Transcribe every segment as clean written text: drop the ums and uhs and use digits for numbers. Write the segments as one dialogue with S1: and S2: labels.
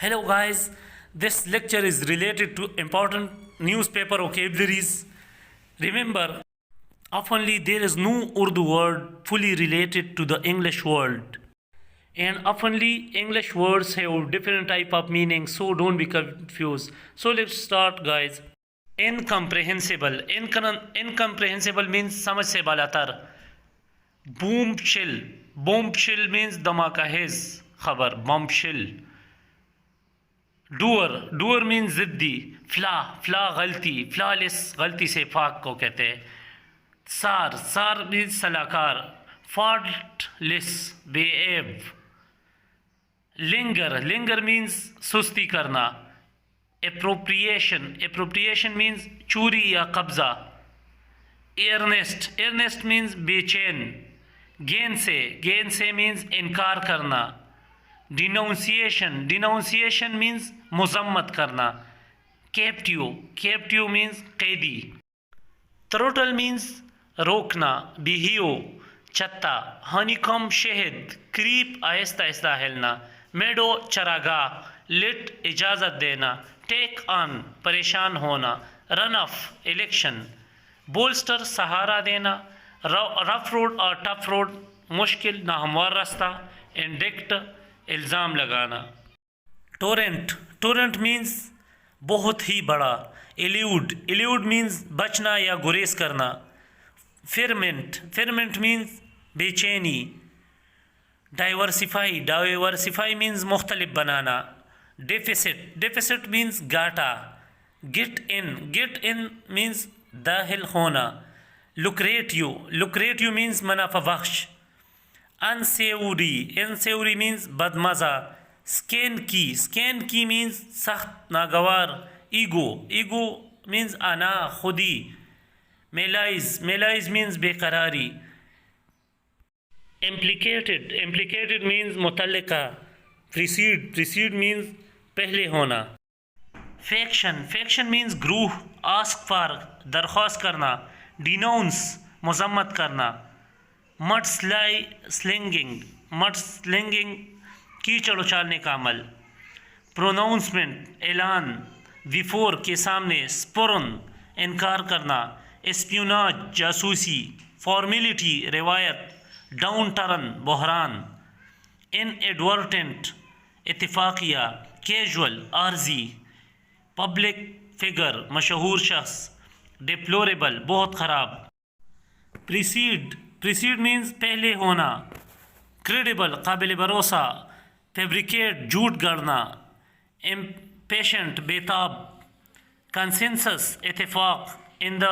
S1: Hello guys, this lecture is related to important newspaper vocabularies. Remember, oftenly there is no Urdu word fully related to the English word. And oftenly English words have different type of meanings, so don't be confused. So let's start guys. Incomprehensible. Incomprehensible means समझ से बालातर. Bombshell. Bombshell means धमाका hedge खबर. Bombshell. Doer means ज़िद्दी. फ्ला गलती. Flawless गलती से फाक को कहते हैं. सार मीन्स सलाहकार. फॉल्टलेस बेएब. लिंगर मीन्स सुस्ती करना. एप्रोप्रिएशन मीन्स चोरी या कब्जा. एयरनेस्ट मीन्स बेचैन. गेन से मीन्स इनकार करना. डिनाउंसिएशन मीन्स मजम्मत करना. कैप्टिव मीन्स कैदी. थ्रोटल मीन्स रोकना. बिहियो छत्ता. हनीकॉम शहद. क्रीप आहिस्ता आहिस्ता हिलना. मेडो चरागाह. लिट इजाज़त देना. टेक ऑन परेशान होना. Run of election. बोल्स्टर सहारा देना. रफ रोड और टफ रोड मुश्किल नाहमवार रास्ता. इंडिक्ट इल्ज़ाम लगाना. टोरेंट मीन्स बहुत ही बड़ा. एल्यूड मीन्स बचना या गुरेज करना. फिरमेंट मीन्स बेचैनी. डाइवर्सिफाई मीन्स मुख्तलिफ बनाना. डेफिसिट मीन्स घाटा. गेट इन मीन्स दाखिल होना. लुक्रेटिव मीन्स मुनाफा बख्श. अनसेवरी मीन्स बदमज़ा. स्कैन की मीन्स सख्त नागवार. ईगो मीन्स आना खुदी. मेलाइज मीन्स बेकरारी. इम्प्लिकेटेड मीन्स मुतल्लिका. प्रीसीड मीन्स पहले होना. फैक्शन मीन्स ग्रूह. आस्क फॉर दरख्वास्त करना. डिनाउंस मजम्मत करना. मड स्लिंगिंग कीचड़ उछालने का अमल. प्रोनाउंसमेंट ऐलान. बिफोर के सामने. स्पुरन इनकार करना. एस्पियोनाज जासूसी. फॉर्मेलिटी रिवायत. डाउन टर्न बहरान. इनएडवर्टेंट इत्तिफाकिया. कैजुअल आर्जी. पब्लिक फिगर मशहूर शख्स. डिप्लोरेबल बहुत ख़राब. प्रीसीड मीन्स पहले होना. क्रेडिबल काबिल भरोसा. फैब्रिकेट झूठ गढ़ना. इम्पेशेंट बेताब. कंसेंसस इत्तेफाक. इन द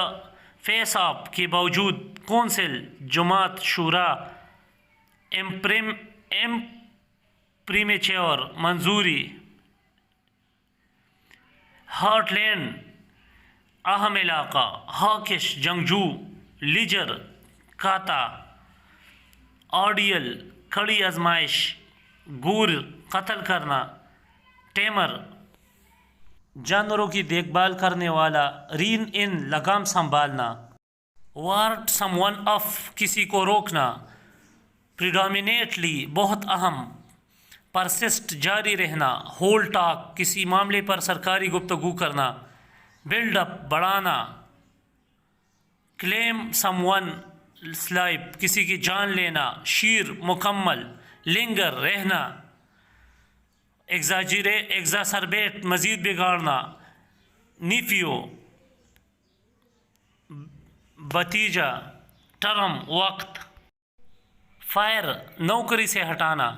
S1: फेस ऑफ के बावजूद. कौंसिल जमात शूरा. प्रीमेच्योर मंजूरी. हार्टलैंड अहम इलाका. हॉकिश जंगजू. लीजर काता. ऑडियल कड़ी आजमाइश. गूर कत्ल करना. टेमर जानवरों की देखभाल करने वाला. रीन इन लगाम संभालना. वार्ड समवन ऑफ किसी को रोकना. प्रिडोमिनेटली बहुत अहम. परसिस्ट जारी रहना. होल्ड टॉक किसी मामले पर सरकारी गुफ्तगू करना. बिल्डअप बढ़ाना. क्लेम समवन लाइफ किसी की जान लेना. शीर मुकम्मल. लिंगर रहना. एग्जासरबेट मज़ीद बिगाड़ना. नीफियो भतीजा. टर्म वक्त. फायर नौकरी से हटाना.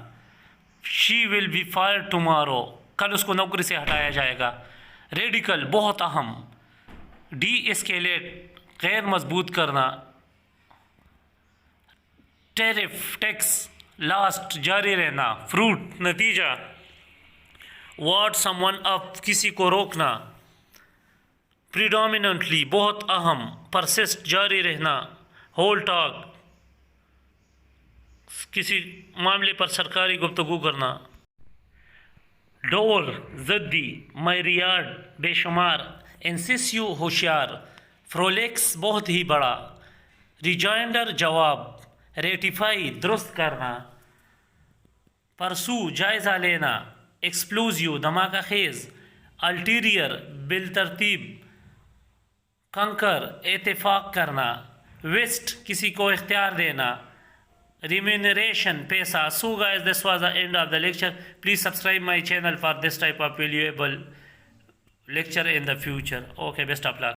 S1: She will be fire tomorrow कल उसको नौकरी से हटाया जाएगा. रेडिकल बहुत अहम. डी एस्केलेट गैर मजबूत करना. टेरिफ टैक्स लास्ट जारी रहना. फ्रूट नतीजा. वार्ड समवन अप किसी को रोकना. प्रिडोमिनेंटली बहुत अहम. परसिस्ट जारी रहना. होल्ड टॉक किसी मामले पर सरकारी गुफ्तगू करना. डोर ज़द्दी. मायरियाड बेशुमार. इंसिसिव होशियार. फ्रोलेक्स बहुत ही बड़ा. रिजाइंडर जवाब. रेटिफाई दुरुस्त करना. परसू जायज़ा लेना. ایکسپلوزیو دھماکہ خیز، الٹیریئر بالترتیب، کنکر اتفاق کرنا، ویسٹ کسی کو اختیار دینا، ریمینریشن پیسہ. So guys, this was the end of the lecture. Please subscribe my channel for this type of valuable lecture in the future. Okay, best of luck.